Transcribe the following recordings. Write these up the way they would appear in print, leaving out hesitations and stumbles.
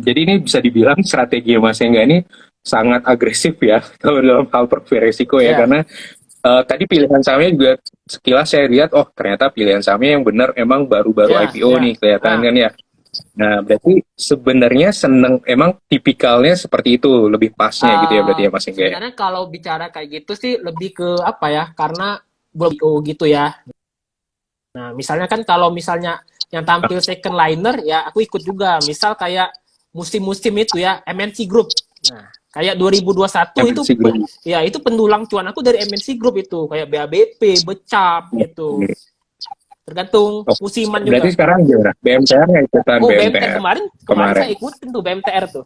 Jadi ini bisa dibilang strategi Mas Engga ini sangat agresif ya kalau dalam hal portfolio risiko ya, Ya, karena tadi pilihan sahamnya juga sekilas saya lihat, oh ternyata pilihan sahamnya yang benar emang baru-baru ya, IPO ya. nih kelihatan kan Ah, ya. Nah berarti sebenarnya seneng emang tipikalnya seperti itu, lebih pasnya gitu ya berarti ya Mas Engga ya. sebenarnya kalau bicara kayak gitu sih lebih ke apa ya? Karena belum IPO gitu ya. Nah, misalnya kan kalau misalnya yang tampil second liner ya aku ikut juga. Misal kayak musim-musim itu ya MNC Group. Nah, kayak 2021 itu MNC Group. ya itu pendulang cuan aku dari MNC Group itu kayak BABP, Becap gitu. Oke. Tergantung Oh, musiman berarti juga. sekarang gimana? BMTR ya, ikutan Oh, BMTR BMTR kemarin kemarin kemarin. saya ikutin tuh BMTR tuh.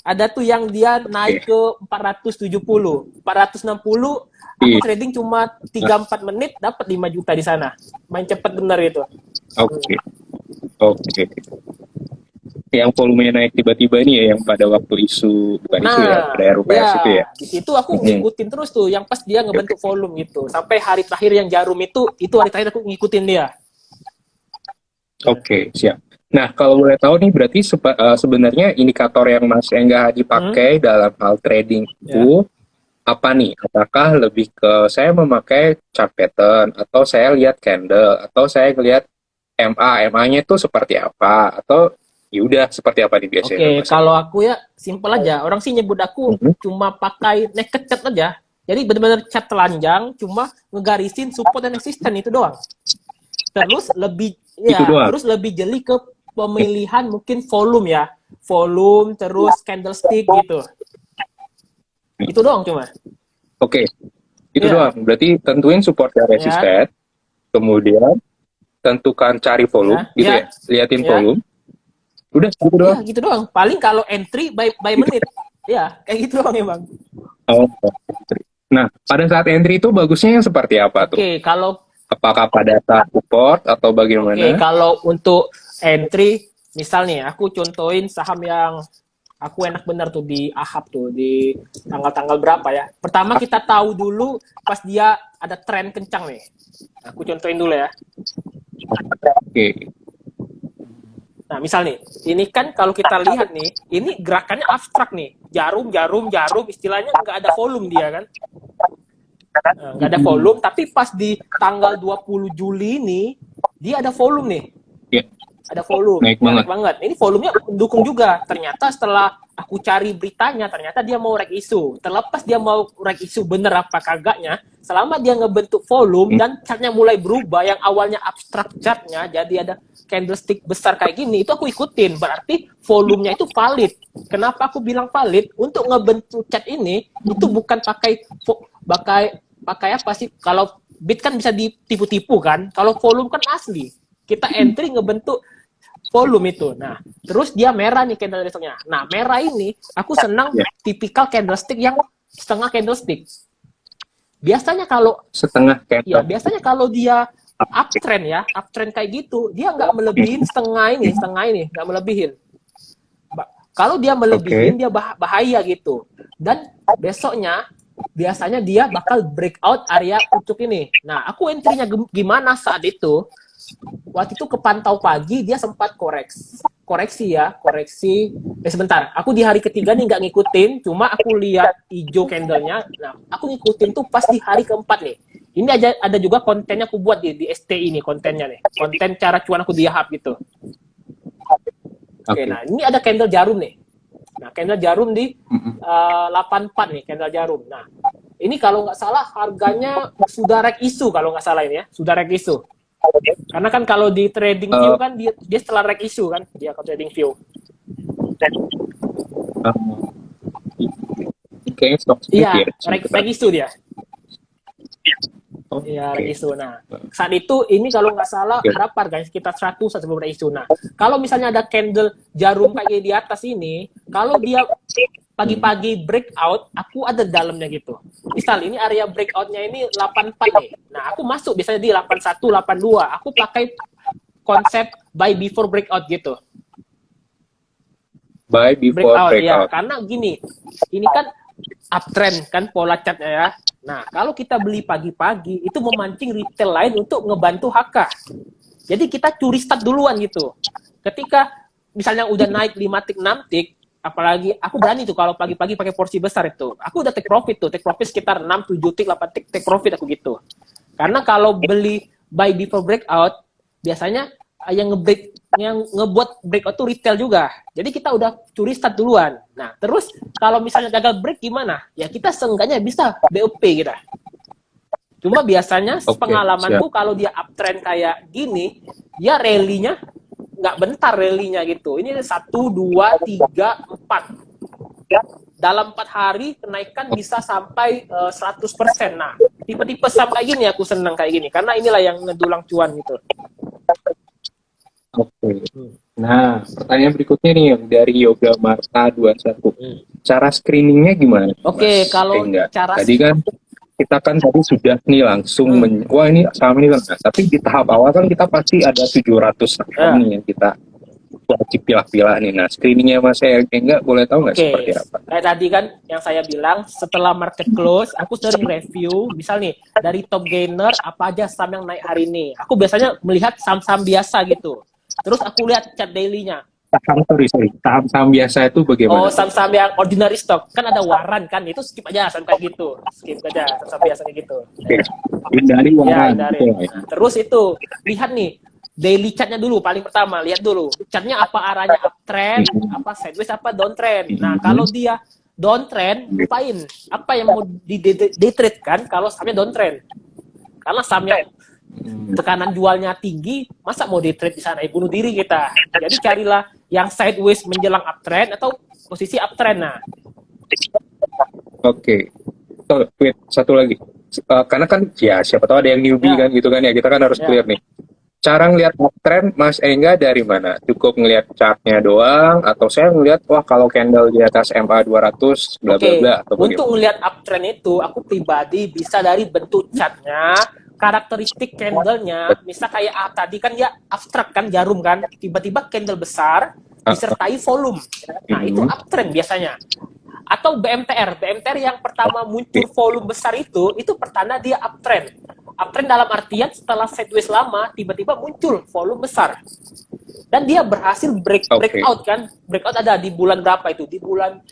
Ada tuh yang dia Oke. naik ke 470, 460, aku Iya. trading cuma 3-4 menit dapat 5 juta di sana. Main cepet bener itu. Oke. Oke. Yang volumenya naik tiba-tiba ini ya, yang pada waktu isu, bukan isu ya, pada Nah, RUPS itu ya ya. di situ aku Mhm. ngikutin terus tuh yang pas dia Oke, ngebentuk oke. volume gitu. Sampai hari terakhir yang jarum itu hari terakhir aku ngikutin dia. Nah, Oke, siap. Nah, kalau boleh tahu nih, berarti sebenarnya indikator yang Mas Engga hmm, dipakai dalam hal trading ya. itu apa nih? Apakah lebih ke saya memakai chart pattern, atau saya lihat candle, atau saya lihat MA, MA-nya itu seperti apa, atau ya udah seperti apa nih biasanya Oke, Mas kalau Engga? aku ya simple aja. Orang sih nyebut aku Mhm. cuma pakai naked chart aja. Jadi benar-benar chart telanjang, cuma ngegarisin support dan resisten itu doang. Terus lebih Itu ya, doang. terus lebih jeli ke pemilihan mungkin volume ya. Volume terus candlestick gitu. Itu doang cuma. Oke, itu Ya, doang. Berarti tentuin support dan ya, resisten, kemudian tentukan cari volume ya, gitu ya, ya, liatin ya. volume, udah gitu Ya, doang. gitu doang. Paling kalau entry by menit. Ya, kayak gitu doang emang. Oh, nah, pada saat entry itu bagusnya yang seperti apa tuh? Oke, kalau Apakah pada saat support atau Oke, bagaimana? kalau untuk entry, misal nih, aku contohin saham yang aku enak bener tuh di AHAP tuh, di tanggal-tanggal berapa ya. Pertama kita tahu dulu pas dia ada tren kencang nih. Aku contohin dulu ya. Oke, Nah, misal nih, ini kan kalau kita lihat nih, ini gerakannya abstrak nih. Jarum, jarum, jarum, istilahnya nggak ada volume dia kan. Nggak ada volume, tapi pas di tanggal 20 Juli ini, dia ada volume nih. ya, Ada volume, naik ya naik banget. banget. Ini volumenya mendukung juga. Ternyata setelah aku cari beritanya, ternyata dia mau rek isu. Terlepas dia mau rek isu bener apa kagaknya, selama dia ngebentuk volume Hmm. dan chartnya mulai berubah, yang awalnya abstrak chartnya, jadi ada candlestick besar kayak gini, itu aku ikutin. Berarti volumenya itu valid. Kenapa aku bilang valid? Untuk ngebentuk chart ini, itu bukan pakai pakai apa sih? Kalau bit kan bisa ditipu-tipu kan. Kalau volume kan asli. Kita entry ngebentuk volume itu. Nah, terus dia merah nih candlesticknya. Nah, merah ini aku senang Ya, tipikal candlestick yang setengah candlestick. Biasanya kalau setengah ya candle. biasanya kalau dia uptrend ya, uptrend kayak gitu, dia nggak melebihin setengah ini, nggak melebihin. Kalau dia Oke, melebihin dia bahaya gitu. Dan besoknya biasanya dia bakal breakout area pucuk ini. Nah, aku entry-nya gimana saat itu? Waktu itu kepantau pagi dia sempat koreksi sebentar, aku di hari ketiga nih nggak ngikutin, cuma aku lihat hijau candlenya. Nah, aku ngikutin tuh pas di hari keempat nih. Ini aja ada juga kontennya aku buat di ST ini, kontennya nih, konten cara cuan aku di Hub gitu. Oke, oke. nah ini ada candle jarum nih. Nah, candle jarum di Mm-mm. 84 nih, candle jarum. Nah, ini kalau nggak salah harganya sudah rek isu, kalau nggak salah ini ya, sudah rek isu. Karena kan kalau di trading view Eh, kan dia setelah reg issue kan, dia kalau trading view. kayaknya stock split Iya, ya reg sebentar. issue dia. Iya, reg Oke, issue. Nah, saat itu ini kalau nggak salah oke. berapa guys? Sekitar 100 sebelum reg issue. Nah, kalau misalnya ada candle jarum kayak di atas ini, kalau dia Hmm. pagi-pagi breakout, aku ada dalamnya gitu. Misal ini area breakoutnya ini 84 nih. Nah, aku masuk biasanya di 81, 82. Aku pakai konsep buy before breakout gitu. Buy before Breakout ya, breakout. karena gini, ini kan uptrend kan pola catnya ya. Nah, kalau kita beli pagi-pagi itu memancing retail lain untuk ngebantu HK. Jadi kita curi start duluan gitu. Ketika misalnya udah naik 5 tik, 6 tik, apalagi aku berani tuh kalau pagi-pagi pakai porsi besar itu. Aku udah take profit tuh, take profit sekitar 6, 7 tik, 8 tik, take profit aku gitu. Karena kalau beli buy before breakout, biasanya yang ngebuat breakout tuh retail juga. Jadi kita udah curi start duluan. Nah, terus kalau misalnya gagal break gimana? Ya kita seenggaknya bisa BOP kita. Cuma biasanya pengalamanku kalau dia uptrend kayak gini, dia rally-nya nggak bentar rally-nya gitu. Ini 1, 2, 3, 4. Dalam 4 hari kenaikan bisa sampai 100%. Nah, tipe-tipe sampai gini aku senang kayak gini. Karena inilah yang ngedulang cuan gitu. Oke. Nah, pertanyaan berikutnya nih yang dari Yoga Marta 21. Cara screeningnya gimana? Oke, kalau cara tadi kan kita kan tadi sudah nih langsung wah ini saham ini kan. Tapi di tahap awal kan kita pasti ada 700 saham nih yang kita wajib pilah-pilah nih. Nah, screeningnya Mas Engga boleh tahu nggak seperti apa? Kayak tadi kan yang saya bilang, setelah market close, aku sering review, misal nih, dari top gainer, apa aja saham yang naik hari ini. Aku biasanya melihat saham-saham biasa gitu. Terus aku lihat chart daily-nya. Saham-saham biasa itu bagaimana? Oh, saham-saham yang ordinary stock. Kan ada waran kan, itu skip aja saham kayak gitu. Skip aja saham biasa kayak gitu. Oke. Hindari waran. Ya, nah, terus itu, lihat nih, daily chartnya dulu, paling pertama, lihat dulu. Chartnya apa arahnya, uptrend, apa sideways, apa downtrend. Nah, kalau dia downtrend, lupain. Apa yang mau di day trade kan, kalau sahamnya downtrend. Karena sahamnya tekanan jualnya tinggi, masa mau day trade di sana? Bunuh diri kita. Jadi carilah yang sideways menjelang uptrend atau posisi uptrend. Nah. Oke. Wait, satu lagi. Karena kan ya siapa tahu ada yang newbie kan gitu kan ya, kita kan harus clear nih. Cara ngelihat uptrend Mas Engga dari mana? Cukup ngelihat chartnya doang atau saya ngelihat wah kalau candle di atas MA 200 bla bla bla atau bagaimana? Untuk ngelihat uptrend itu aku pribadi bisa dari bentuk chartnya, karakteristik candlenya, misal kayak tadi kan ya abstrak kan, jarum kan, tiba-tiba candle besar disertai volume. Nah, itu uptrend biasanya. Atau BMTR yang pertama muncul volume besar itu pertanda dia uptrend. Uptrend dalam artian setelah sideways lama tiba-tiba muncul volume besar. Dan dia berhasil breakout kan. Breakout ada di bulan berapa itu? Di bulan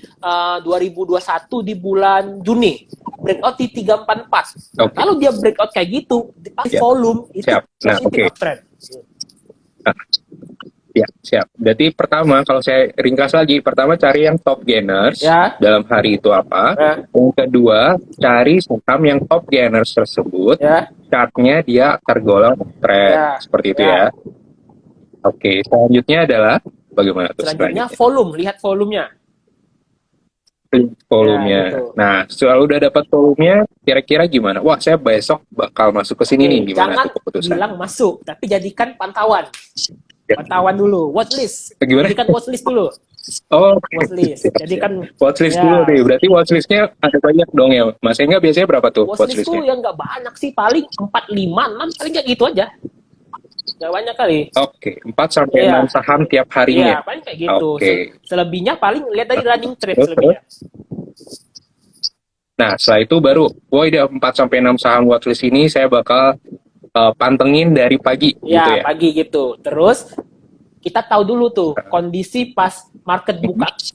2021 di bulan Juni. Breakout di 344. Nah, kalau dia breakout kayak gitu, volume itu positif uptrend. Ya, siap. Berarti pertama, kalau saya ringkas lagi, pertama cari yang top gainers dalam hari itu apa. Yang kedua, cari saham yang top gainers tersebut, chartnya dia tergolong trend, seperti itu ya. Oke, selanjutnya adalah bagaimana tuh? Selanjutnya volume, lihat volumenya. Volumenya. Nah, soal udah dapat volumenya, kira-kira gimana? Wah, saya besok bakal masuk ke sini nih. Gimana jangan bilang masuk, tapi jadikan pantauan. Pantauan dulu, watchlist. Jadikan watchlist dulu. Oh, watchlist. Jadikan watchlist dulu deh. Berarti watchlistnya ada banyak dong ya. Mas Engga biasanya berapa tuh watchlist tuh yang nggak banyak sih, paling 4, 5, 6, paling kayak gitu aja. Nggak banyak kali. Oke, 4-6 saham tiap harinya. Iya, paling kayak gitu. Selebihnya paling lihat dari running trade selebihnya. Nah, setelah itu baru, ada 4-6 saham watchlist ini saya bakal pantengin dari pagi gitu ya. Pagi gitu. Terus kita tahu dulu tuh kondisi pas market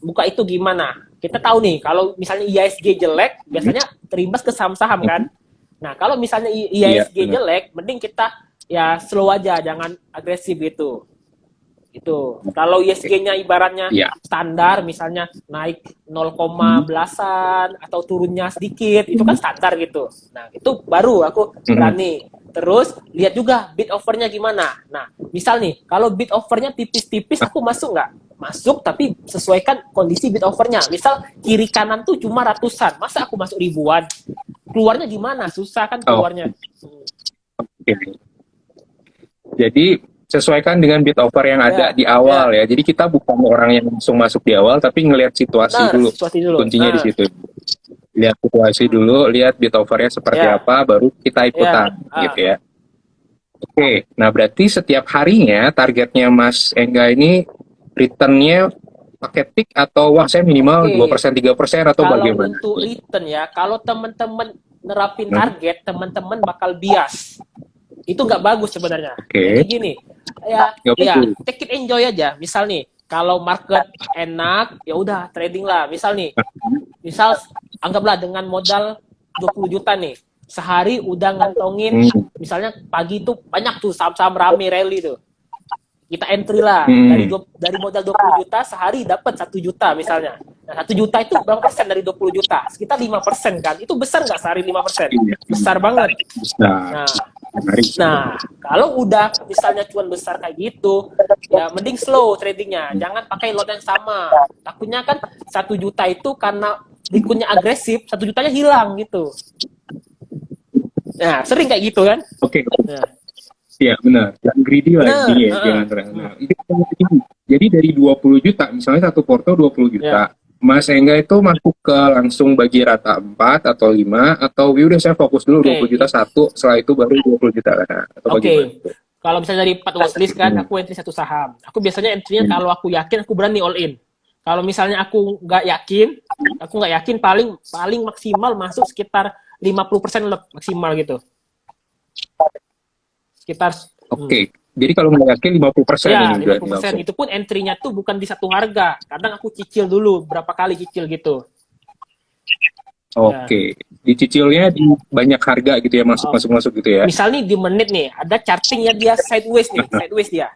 buka itu gimana. Kita tahu nih kalau misalnya IHSG jelek, biasanya terimbas ke saham-saham kan. Nah, kalau misalnya IHSG jelek, mending kita ya slow aja, jangan agresif gitu. Itu. Kalau IHSG-nya ibaratnya standar, misalnya naik 0, belasan atau turunnya sedikit, itu kan standar gitu. Nah, itu baru aku berani. Terus lihat juga bid offernya gimana. Nah, misal nih, kalau bid offernya tipis-tipis, aku masuk nggak? Masuk, tapi sesuaikan kondisi bid offernya. Misal kiri kanan tuh cuma ratusan, masa aku masuk ribuan? Keluarnya gimana? Susah kan keluarnya. Jadi sesuaikan dengan bid offer yang ada di awal ya. Jadi kita bukan orang yang langsung masuk di awal, tapi ngelihat situasi dulu. Kuncinya di situ. Lihat situasi dulu, lihat bid offernya seperti apa, baru kita ikutan gitu ya. Oke, nah berarti setiap harinya targetnya Mas Engga ini returnnya pakai tick atau wah saya minimal 2%, 3% atau bagaimana? Kalau untuk return ya, kalau teman-teman nerapin target, teman-teman bakal bias. Itu nggak bagus sebenarnya. Jadi gini, take it enjoy aja. Misal nih, Kalau market enak, ya udah trading lah. Misal anggaplah dengan modal 20 juta nih. Sehari udah ngantongin, Hmm. misalnya pagi tuh banyak tuh saham-saham rame rally tuh. Kita entry lah Hmm. dari modal 20 juta sehari dapat 1 juta misalnya. Nah, 1 juta itu berapa persen dari 20 juta? Sekitar 5% kan. Itu besar nggak sehari 5%? Iya, Besar banget. bisa. Nah, Menarik. kalau udah misalnya cuan besar kayak gitu, ya mending slow tradingnya. Jangan pakai lot yang sama. Takutnya kan 1 juta itu karena liquidnya agresif, 1 jutanya hilang gitu. Nah, sering kayak gitu kan? Oke, Nah, iya benar. Jangan greedy lah bener. intinya ya, jangan nah, itu ini. Jadi dari 20 juta, misalnya satu porto 20 Ya, juta. Mas Engga itu masuk ke langsung bagi rata 4 atau 5 atau ya udah saya fokus dulu oke. 20 juta satu, setelah itu baru 20 juta nah, atau bagaimana Oke. tuh? Kalau misalnya dari 4 watchlist kan, Hmm. aku entry satu saham. Aku biasanya entry-nya Hmm. kalau aku yakin, aku berani all in. Kalau misalnya aku nggak yakin paling paling maksimal masuk sekitar 50% maksimal gitu. Sekitar Oke. Jadi kalau nggak yakin 50% ya ini lima udah puluh nih persen langsung. itu pun entry-nya tuh bukan di satu harga. Kadang aku cicil dulu berapa kali cicil gitu. Ya. Oke. Dicicilnya di banyak harga gitu ya, masuk Oh, masuk masuk gitu ya. misal nih di menit nih ada chartingnya dia sideways nih, sideways dia.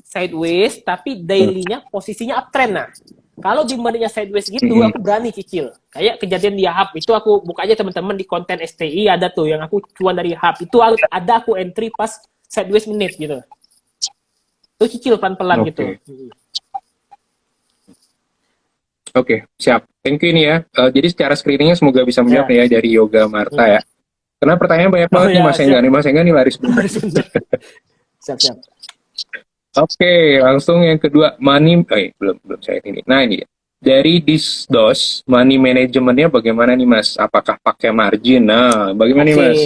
Sideways tapi daily-nya posisinya uptrend. Nah, kalau di menitnya sideways gitu Hmm. aku berani cicil. Kayak kejadian di Hub itu aku buka aja teman-teman di konten STI ada tuh yang aku cuan dari Hub. Itu ada aku entry pas sideways menit gitu. Itu cicil pelan-pelan gitu. Oke. Oke, siap. Thank you ini ya. Jadi secara screeningnya semoga bisa menjawab Ya. nih ya dari Yoga Marta ya. Karena pertanyaan banyak Oh banget nih ya, Mas Engga. siap. Nih Mas Engga nih laris banget. Siap. Oke, langsung yang kedua. Belum saya ini. Nah ini dari Disdos, money manajemennya bagaimana nih Mas? Apakah pakai margin? Nah, bagaimana nih Oke. Mas?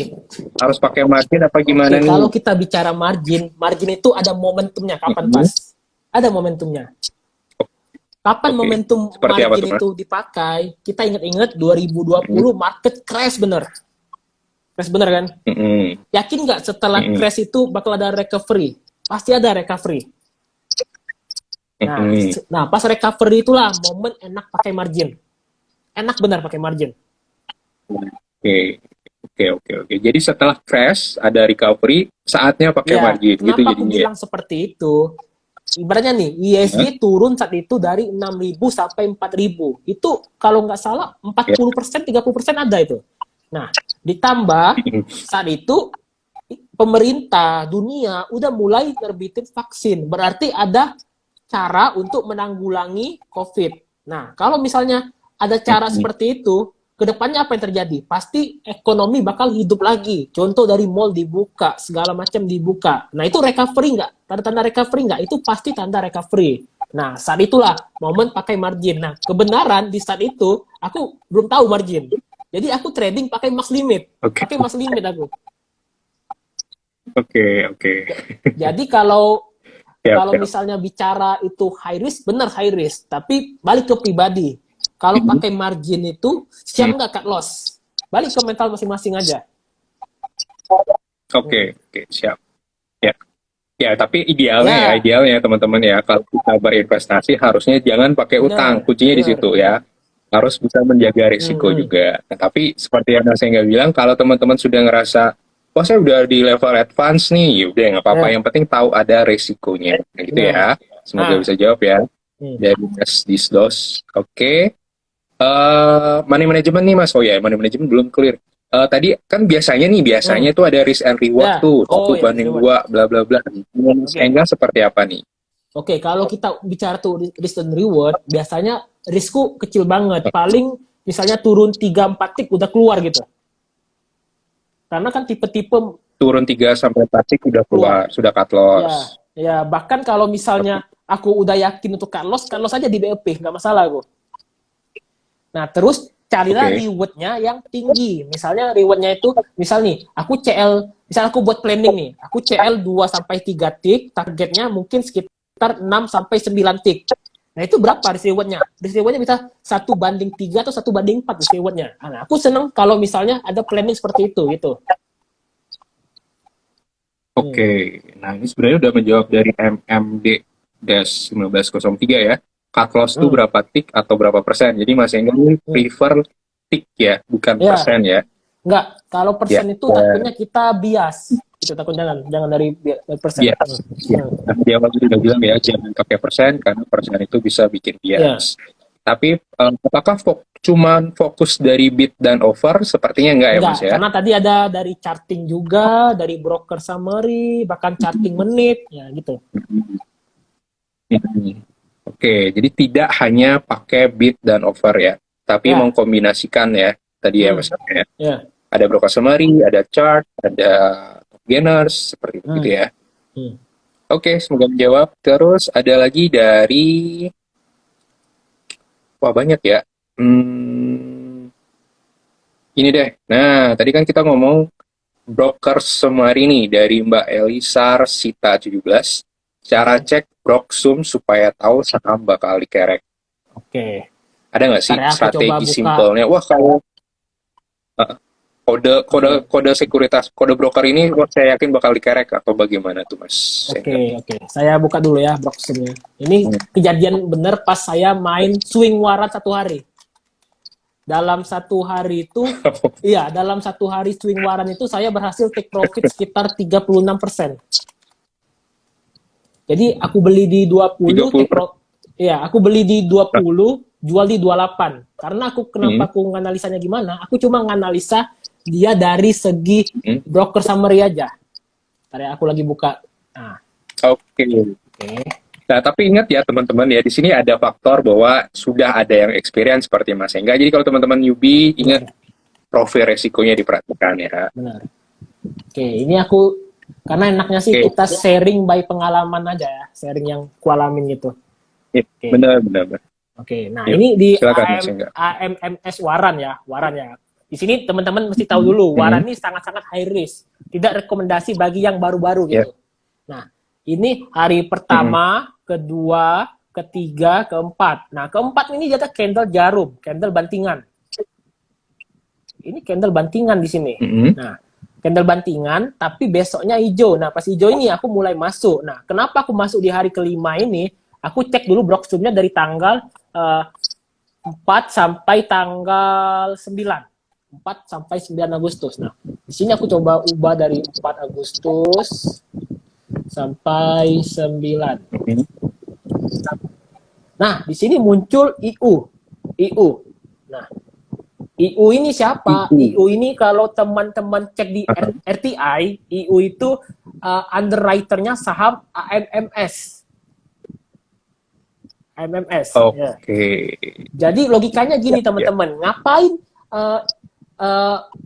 Harus pakai margin apa Oke, gimana kalau nih? kita bicara margin itu ada momentumnya kapan Mhm. pas? Ada momentumnya. Kapan Oke, momentum seperti apa margin tuh Mas? itu dipakai? Kita ingat-ingat Mhm. 2020 market crash bener. Crash bener kan? Mhm. Yakin nggak setelah Mhm. crash itu bakal ada recovery? Pasti ada recovery. Nah, Mhm. pas recovery itulah momen enak pakai margin. Enak benar pakai margin. Oke, oke. Jadi setelah crash ada recovery, saatnya pakai Ya, margin gitu kenapa aku jadinya ya. bilang seperti itu? Ibaratnya nih, Ya, ISG turun saat itu dari 6.000 sampai 4.000. Itu kalau nggak salah ya. 40%, 30% ada itu. Nah, ditambah saat itu pemerintah dunia udah mulai terbitin vaksin. Berarti ada cara untuk menanggulangi COVID. Nah, kalau misalnya ada cara seperti itu, kedepannya apa yang terjadi? Pasti ekonomi bakal hidup lagi. Contoh dari mall dibuka, segala macam dibuka. Nah, itu recovery nggak? Tanda-tanda recovery nggak? Itu pasti tanda recovery. Nah, saat itulah momen pakai margin. Nah, kebenaran di saat itu, aku belum tahu margin. Jadi aku trading pakai max limit. Oke, Pakai max limit aku. oke. Jadi kalau Siap, kalau siap. misalnya bicara itu high risk, benar high risk. Tapi balik ke pribadi. Kalau Mhm. pakai margin itu, siap nggak cut loss? Balik ke mental masing-masing aja. Oke, siap. Ya. Ya, tapi Ya, idealnya teman-teman ya, kalau kita berinvestasi harusnya jangan pakai utang. benar, Kuncinya di benar. situ ya. Harus bisa menjaga risiko juga. Nah, tapi seperti yang saya nggak bilang, kalau teman-teman sudah ngerasa, oh saya udah di level advance nih, ya udah nggak apa-apa. Ya, Yang penting tahu ada risikonya, gitu benar. ya. Semoga Nah, bisa jawab ya. Dari Mas Disdos. Oke. Money management nih Mas. Oh ya, money management belum clear. Tadi kan biasanya tuh ada risk and reward ya. tuh, Oh satu ya, banding reward. dua, bla bla bla. Mas Oke. Engga seperti apa nih? Oke, kalau kita bicara tuh risk and reward, biasanya risku kecil banget. Paling misalnya turun 3-4 tik udah keluar gitu. Karena kan tipe-tipe Turun 3 sampai 4 tick udah keluar, keluar. sudah cut Ya, loss. ya bahkan kalau misalnya aku udah yakin untuk cut loss aja di BLP, nggak masalah aku. Nah, terus carilah Oke. rewardnya yang tinggi. Misalnya rewardnya itu, misal nih, misal aku buat planning nih, aku CL 2 sampai 3 tik, targetnya mungkin sekitar 6 sampai 9 tik. Nah, itu berapa risk rewardnya? Risk rewardnya bisa 1:3 atau 1:4 risk rewardnya. Nah, aku seneng kalau misalnya ada planning seperti itu, gitu. Oke. Nah, ini sebenarnya udah menjawab dari MMD 1903 ya. Cut loss tuh Hmm. berapa tick atau berapa persen. Jadi Mas Engga ini Hmm. prefer tick ya, bukan Ya, persen ya. enggak. Kalau Ya, persen itu takutnya kita bias. Itu takut jangan dari persen. bias. Ya. Nah, di awal juga bilang ya, jangan pakai persen karena persen itu bisa bikin Ya, bias. Tapi apakah cuman fokus dari bid dan offer? Sepertinya enggak ya enggak. Mas ya. Karena tadi ada dari charting juga, dari broker summary, bahkan charting menit, ya gitu. Hmm. Oke, jadi tidak hanya pakai bid dan offer ya, tapi Ya, mengkombinasikan ya tadi ya hmm, Mas ya. ya, Ada broker summary, ada chart, ada gainers seperti itu hmm, ya. hmm. Oke, semoga menjawab. Terus ada lagi dari wah banyak ya. Ini deh. Nah, tadi kan kita ngomong broker summary nih dari Mbak Elisar Sita 17. Cara cek Broksum supaya tahu saham bakal dikerek. Oke. Ada nggak Ntar sih ya, aku coba strategi buka. simpelnya? Wah, kalau kode kode Oke, kode sekuritas kode broker ini wah, saya yakin bakal dikerek atau bagaimana tuh Mas oke, Sengga? oke. Saya buka dulu ya Broxnya. Ini Hmm. kejadian bener pas saya main swing warat 1 hari. Dalam 1 hari itu, iya, dalam 1 hari swing waran itu saya berhasil take profit sekitar 36%. Jadi aku beli di 20, 30. iya, aku beli di 20, jual di 28. Karena aku kenapa aku nganalisanya gimana? Aku cuma nganalisa dia dari segi Hmm. broker summary aja. Ntar ya, aku lagi buka. Nah, Oke. oke. Nah, tapi ingat ya teman-teman ya, di sini ada faktor bahwa sudah ada yang experience seperti Mas Engga. Jadi kalau teman-teman newbie, ingat Benar, profil resikonya diperhatikan ya. benar. Oke, ini aku karena enaknya sih Oke, kita sharing by pengalaman aja ya, sharing yang kualamin gitu. ya, Oke. benar. Oke, nah Yuk, ini di silakan Mas Engga. AMMS Waran ya, Waran ya. Di sini teman-teman mesti tahu dulu, Waran ini sangat-sangat high risk, tidak rekomendasi bagi yang baru-baru Ya. gitu. Nah, ini hari pertama, kedua, ketiga, keempat. Nah, keempat ini dia ada candle jarum, candle bantingan. Ini candle bantingan di sini. Nah, candle bantingan, tapi besoknya hijau. Nah, pas hijau ini aku mulai masuk. Nah, kenapa aku masuk di hari kelima ini? Aku cek dulu Broksumnya dari tanggal 4 sampai tanggal 9. 4 sampai 9 Agustus. Nah, di sini aku coba ubah dari 4 Agustus sampai 9. Nah, di sini muncul IU. IU. Nah, IU ini siapa? IU ini kalau teman-teman cek di RTI, IU itu underwriter-nya saham AMMS. AMMS. Oke. Ya. Jadi logikanya gini teman-teman, ngapain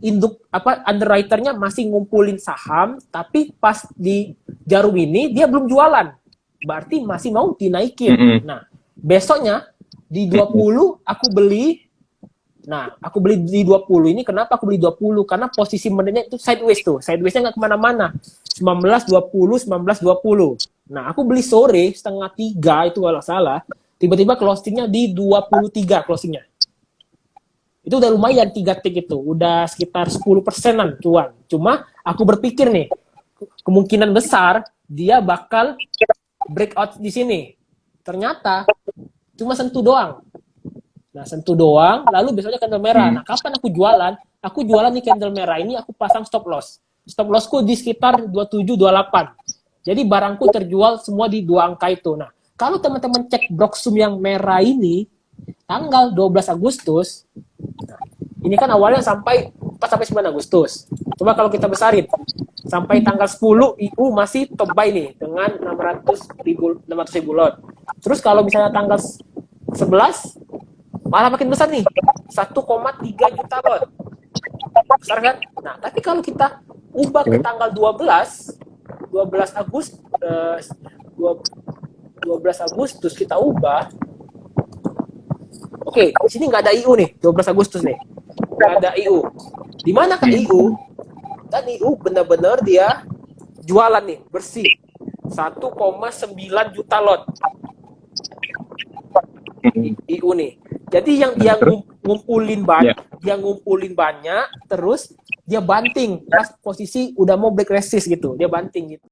induk underwriter-nya masih ngumpulin saham, tapi pas di jarum ini dia belum jualan, berarti masih mau dinaikin. Nah, besoknya di 20 aku beli. Nah, aku beli di 20 ini, kenapa aku beli 20? Karena posisi menitnya itu sideways tuh, sidewaysnya nggak kemana-mana. 19-20, 19-20. Nah, aku beli sore, setengah 3 itu kalau salah, tiba-tiba closingnya di 23 closingnya. Itu udah lumayan 3 tick itu, udah sekitar 10%-an cuan. Cuma aku berpikir nih, kemungkinan besar dia bakal breakout di sini. Ternyata cuma sentuh doang. Nah, sentuh doang, lalu besoknya candle merah. Nah, kapan aku jualan? Aku jualan nih candle merah ini, aku pasang stop loss. Stop lossku di sekitar 27-28. Jadi barangku terjual semua di 2 angka itu. Nah, kalau teman-teman cek Broksum yang merah ini, tanggal 12 Agustus, nah, ini kan awalnya sampai 4 sampai 9 Agustus. Coba kalau kita besarin, sampai tanggal 10 IU masih top buy nih dengan 600.000 lot. Terus kalau misalnya tanggal 11 malah makin besar nih, 1,3 juta lot. Besar kan? Nah, tapi kalau kita ubah ke tanggal 12 Agustus 12 Agustus kita ubah. Oke, di sini nggak ada IU nih, 12 Agustus nih. Nggak ada IU. Di mana kan IU? Dan IU benar-benar dia jualan nih, bersih. 1,9 juta lot. IU nih. Jadi yang dia ngumpulin banyak, terus dia banting pas posisi udah mau break resist gitu, dia banting gitu.